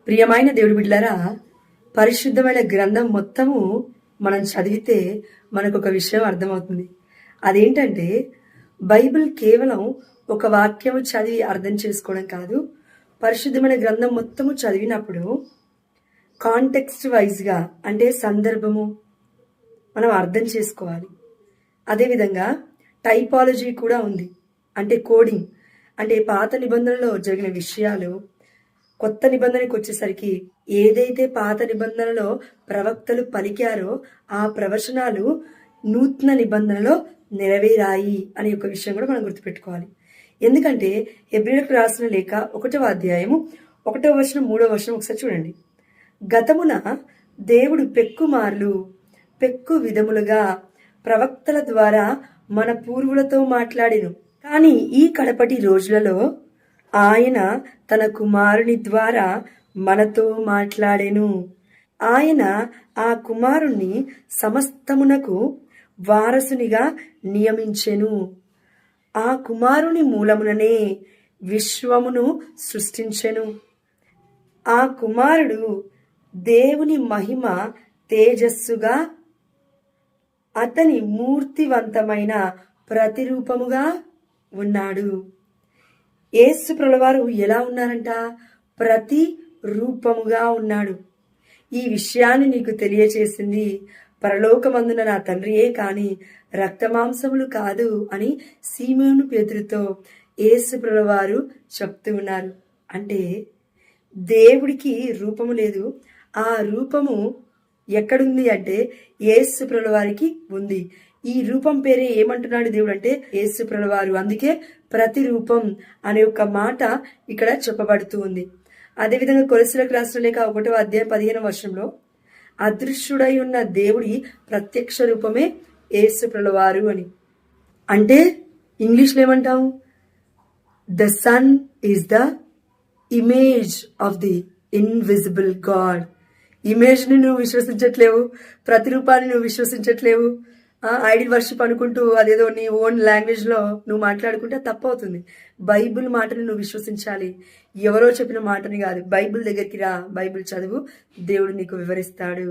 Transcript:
ప్రియమైన దేవుడి బిడ్డలారా, పరిశుద్ధమైన గ్రంథం మొత్తము మనం చదివితే మనకు ఒక విషయం అర్థమవుతుంది. అదేంటంటే బైబిల్ కేవలం ఒక వాక్యము చదివి అర్థం చేసుకోవడం కాదు. పరిశుద్ధమైన గ్రంథం మొత్తము చదివినప్పుడు కాంటెక్స్ట్ వైజ్గా, అంటే సందర్భము మనం అర్థం చేసుకోవాలి. అదేవిధంగా టైపాలజీ కూడా ఉంది, అంటే కోడింగ్, అంటే పాత నిబంధనలో జరిగిన విషయాలు కొత్త నిబంధనకు వచ్చేసరికి ఏదైతే పాత నిబంధనలో ప్రవక్తలు పలికారో ఆ ప్రవచనాలు నూతన నిబంధనలో నెరవేరాయి అనే ఒక విషయం కూడా మనం గుర్తుపెట్టుకోవాలి. ఎందుకంటే హెబ్రీయులకు రాసిన లేఖ 1వ అధ్యాయము 1వ వచనం 3వ వచనం ఒకసారి చూడండి. గతమున దేవుడు పెక్కు విధములుగా ప్రవక్తల ద్వారా మన పూర్వులతో మాట్లాడెను. కానీ ఈ కడపటి రోజులలో ఆయన తన కుమారుని ద్వారా మనతో మాట్లాడెను. ఆయన ఆ కుమారుణ్ణి సమస్తమునకు వారసునిగా నియమించెను. ఆ కుమారుని మూలముననే విశ్వమును సృష్టించెను. ఆ కుమారుడు దేవుని మహిమ తేజస్సుగా, అతని మూర్తివంతమైన ప్రతిరూపముగా ఉన్నాడు. యేసు ప్రభువారు ఎలా ఉన్నారంట? ప్రతి రూపముగా ఉన్నాడు. ఈ విషయాన్ని నీకు తెలియచేసింది పరలోకమందున నా తండ్రియే కాని రక్తమాంసములు కాదు అని సీమోను పేతురుతో యేసు ప్రభువారు చెప్తూ ఉన్నారు. అంటే దేవుడికి రూపము లేదు. ఆ రూపము ఎక్కడుంది అంటే యేసు ప్రభువారికి ఉంది. ఈ రూపం పేరే ఏమంటున్నాడు దేవుడు అంటే యేసు ప్రభువారు. అందుకే ప్రతిరూపం అనే ఒక మాట ఇక్కడ చెప్పబడుతూ ఉంది. అదేవిధంగా కొలస్సీలకు రాసిన లేఖ 1వ అధ్యాయం 15వ వచనంలో అదృశ్యుడై ఉన్న దేవుడి ప్రత్యక్ష రూపమే యేసు ప్రభువారు అని. అంటే ఇంగ్లీష్లో ఏమంటాం? The son is the image of the invisible god. ఇమేజ్ని నువ్వు విశ్వసించట్లేవు, ప్రతిరూపాన్ని నువ్వు విశ్వసించట్లేవు, ఐడిల్ వర్షిప్ అనుకుంటూ అదేదో నీ ఓన్ లాంగ్వేజ్లో నువ్వు మాట్లాడుకుంటే తప్పవుతుంది. బైబిల్ మాటని నువ్వు విశ్వసించాలి, ఎవరో చెప్పిన మాటని కాదు. బైబిల్ దగ్గరికి రా, బైబిల్ చదువు, దేవుడు నీకు వివరిస్తాడు.